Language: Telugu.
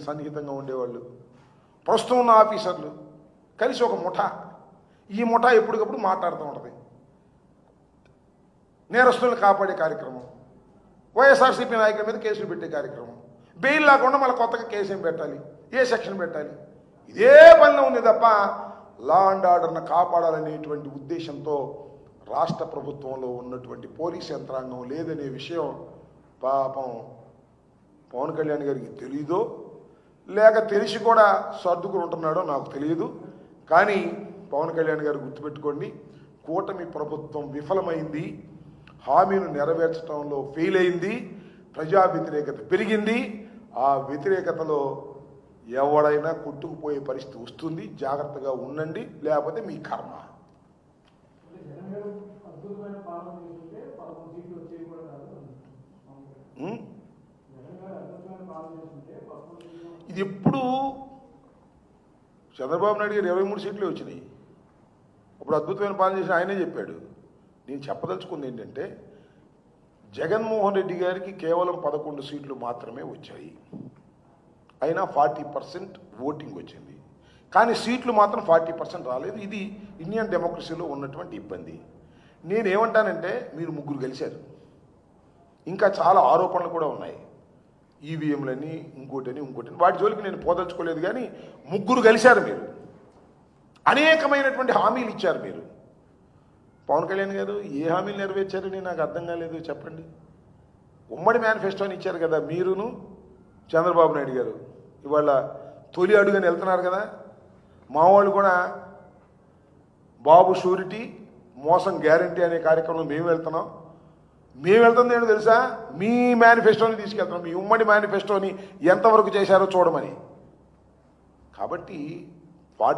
గారికి సన్నిహితంగా ఉండేవాళ్ళు, ప్రస్తుతం ఉన్న ఆఫీసర్లు కలిసి ఒక ముఠా. ఈ ముఠా ఎప్పటికప్పుడు మాట్లాడుతూ ఉంటుంది. నేరస్తులను కాపాడే కార్యక్రమం, వైఎస్ఆర్సీపీ నాయకుల మీద కేసులు పెట్టే కార్యక్రమం, బెయిల్ లేకుండా మళ్ళీ కొత్తగా కేసు ఏం పెట్టాలి, ఏ సెక్షన్ పెట్టాలి, ఇదే పనిలో ఉంది తప్ప లా అండ్ ఆర్డర్ను కాపాడాలనేటువంటి ఉద్దేశంతో రాష్ట్ర ప్రభుత్వంలో ఉన్నటువంటి పోలీస్ యంత్రాంగం లేదనే విషయం పాపం పవన్ కళ్యాణ్ గారికి తెలీదో లేక తెలిసి కూడా సర్దుకుని ఉంటున్నాడో నాకు తెలియదు. కానీ పవన్ కళ్యాణ్ గారు గుర్తుపెట్టుకోండి, కూటమి ప్రభుత్వం విఫలమైంది, హామీలు నెరవేర్చడంలో ఫెయిల్ అయింది, ప్రజా వ్యతిరేకత పెరిగింది. ఆ వ్యతిరేకతలో ఎవడైనా కొట్టుకుపోయే పరిస్థితి వస్తుంది. జాగ్రత్తగా ఉండండి, లేకపోతే మీ కర్మ. ఇది ఎప్పుడు చంద్రబాబు నాయుడు గారు 23 సీట్లే వచ్చినాయి. అప్పుడు అద్భుతమైన పాలన చేసిన ఆయనే చెప్పాడు. నేను చెప్పదలుచుకుంది ఏంటంటే, జగన్మోహన్ రెడ్డి గారికి కేవలం 11 సీట్లు మాత్రమే వచ్చాయి. అయినా 40% ఓటింగ్ వచ్చింది. కానీ సీట్లు మాత్రం 40% రాలేదు. ఇది ఇండియన్ డెమోక్రసీలో ఉన్నటువంటి ఇబ్బంది. నేనేమంటానంటే, మీరు ముగ్గురు గెలిచారు, ఇంకా చాలా ఆరోపణలు కూడా ఉన్నాయి, ఈవీఎంలని ఇంకోటని వాటి జోలికి నేను పోదలుచుకోలేదు. కానీ ముగ్గురు గెలిచారు, మీరు అనేకమైనటువంటి హామీలు ఇచ్చారు. మీరు పవన్ కళ్యాణ్ గారు ఏ హామీలు నెరవేర్చారని నాకు అర్థం కాలేదు, చెప్పండి. ఉమ్మడి మేనిఫెస్టోని ఇచ్చారు కదా మీరును చంద్రబాబు నాయుడు గారు. ఇవాళ తొలి అడుగుని వెళ్తున్నారు కదా. మా వాళ్ళు కూడా బాబు షూరిటీ మోసం గ్యారంటీ అనే కార్యక్రమం మేము వెళ్తున్నాం. మేము వెళ్తుంది ఏంటో తెలుసా, మీ మేనిఫెస్టోని తీసుకెళ్తున్నాం, మీ ఉమ్మడి మేనిఫెస్టోని ఎంతవరకు చేశారో చూడమని. కాబట్టి